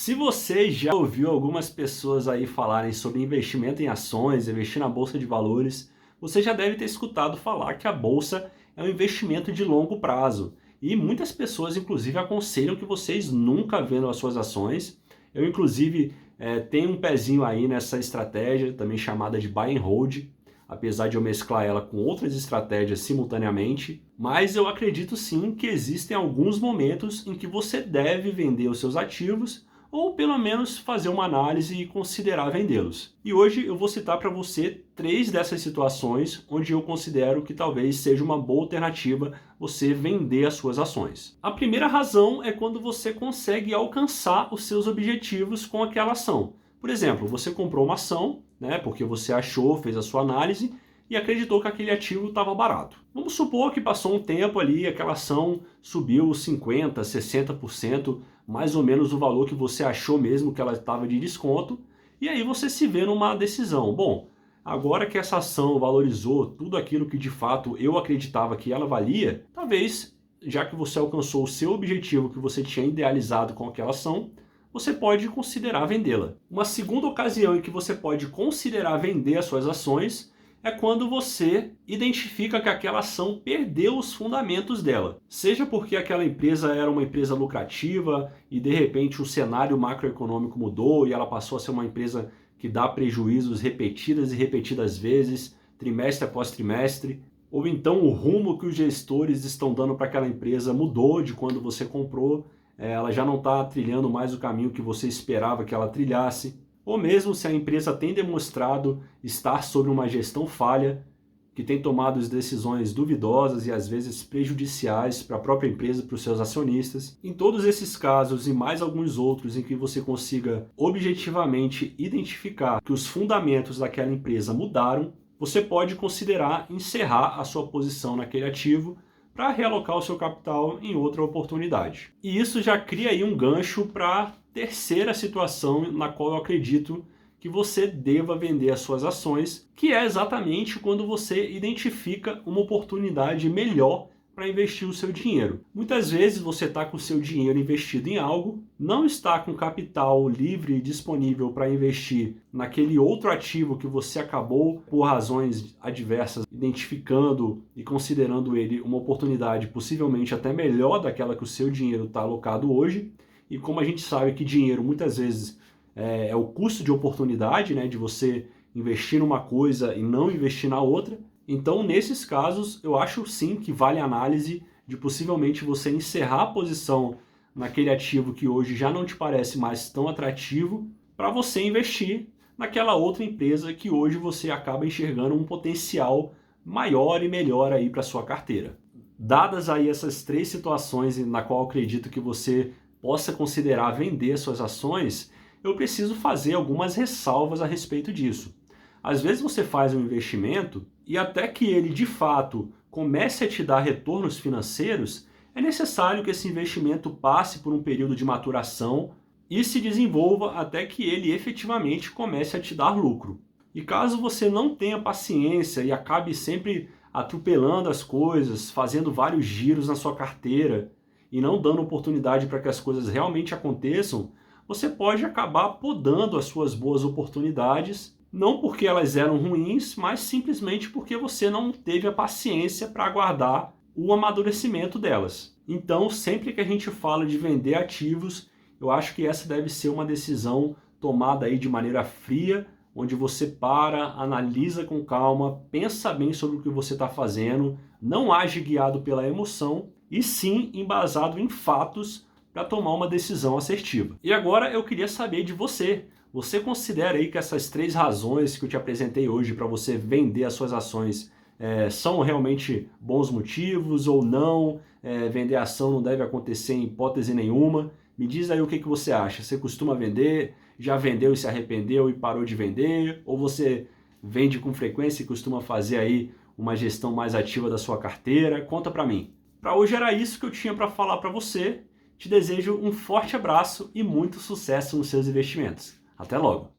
Se você já ouviu algumas pessoas aí falarem sobre investimento em ações, investir na bolsa de valores, você já deve ter escutado falar que a bolsa é um investimento de longo prazo. E muitas pessoas, inclusive, aconselham que vocês nunca vendam as suas ações. Eu, inclusive, tenho um pezinho aí nessa estratégia, também chamada de buy and hold, apesar de eu mesclar ela com outras estratégias simultaneamente. Mas eu acredito sim que existem alguns momentos em que você deve vender os seus ativos ou pelo menos fazer uma análise e considerar vendê-los. E hoje eu vou citar para você 3 dessas situações onde eu considero que talvez seja uma boa alternativa você vender as suas ações. A primeira razão é quando você consegue alcançar os seus objetivos com aquela ação. Por exemplo, você comprou uma ação, porque você achou, fez a sua análise e acreditou que aquele ativo estava barato. Vamos supor que passou um tempo ali, aquela ação subiu 50%, 60%, mais ou menos o valor que você achou mesmo que ela estava de desconto, e aí você se vê numa decisão. Bom, agora que essa ação valorizou tudo aquilo que de fato eu acreditava que ela valia, talvez, já que você alcançou o seu objetivo que você tinha idealizado com aquela ação, você pode considerar vendê-la. Uma segunda ocasião em que você pode considerar vender as suas ações é quando você identifica que aquela ação perdeu os fundamentos dela. Seja porque aquela empresa era uma empresa lucrativa e de repente o cenário macroeconômico mudou e ela passou a ser uma empresa que dá prejuízos repetidas e repetidas vezes, trimestre após trimestre, ou então o rumo que os gestores estão dando para aquela empresa mudou de quando você comprou, ela já não está trilhando mais o caminho que você esperava que ela trilhasse. Ou mesmo se a empresa tem demonstrado estar sob uma gestão falha, que tem tomado decisões duvidosas e às vezes prejudiciais para a própria empresa e para os seus acionistas. Em todos esses casos e mais alguns outros em que você consiga objetivamente identificar que os fundamentos daquela empresa mudaram, você pode considerar encerrar a sua posição naquele ativo para realocar o seu capital em outra oportunidade. E isso já cria aí um gancho para terceira situação na qual eu acredito que você deva vender as suas ações, que é exatamente quando você identifica uma oportunidade melhor para investir o seu dinheiro. Muitas vezes você está com o seu dinheiro investido em algo, não está com capital livre e disponível para investir naquele outro ativo que você acabou, por razões adversas, identificando e considerando ele uma oportunidade possivelmente até melhor daquela que o seu dinheiro está alocado hoje. E como a gente sabe que dinheiro muitas vezes é o custo de oportunidade, de você investir numa coisa e não investir na outra, então nesses casos eu acho sim que vale a análise de possivelmente você encerrar a posição naquele ativo que hoje já não te parece mais tão atrativo para você investir naquela outra empresa que hoje você acaba enxergando um potencial maior e melhor aí para sua carteira. Dadas aí essas 3 situações na qual eu acredito que você possa considerar vender suas ações, eu preciso fazer algumas ressalvas a respeito disso. Às vezes você faz um investimento e até que ele de fato comece a te dar retornos financeiros, é necessário que esse investimento passe por um período de maturação e se desenvolva até que ele efetivamente comece a te dar lucro. E caso você não tenha paciência e acabe sempre atropelando as coisas, fazendo vários giros na sua carteira, e não dando oportunidade para que as coisas realmente aconteçam, você pode acabar podando as suas boas oportunidades, não porque elas eram ruins, mas simplesmente porque você não teve a paciência para aguardar o amadurecimento delas. Então, sempre que a gente fala de vender ativos, eu acho que essa deve ser uma decisão tomada aí de maneira fria, onde você para, analisa com calma, pensa bem sobre o que você está fazendo, não age guiado pela emoção, e sim embasado em fatos para tomar uma decisão assertiva. E agora eu queria saber de você. Você considera aí que essas 3 razões que eu te apresentei hoje para você vender as suas ações são realmente bons motivos ou não? Vender a ação não deve acontecer em hipótese nenhuma. Me diz aí o que você acha. Você costuma vender? Já vendeu e se arrependeu e parou de vender? Ou você vende com frequência e costuma fazer aí uma gestão mais ativa da sua carteira? Conta para mim. Para hoje era isso que eu tinha para falar para você. Te desejo um forte abraço e muito sucesso nos seus investimentos. Até logo!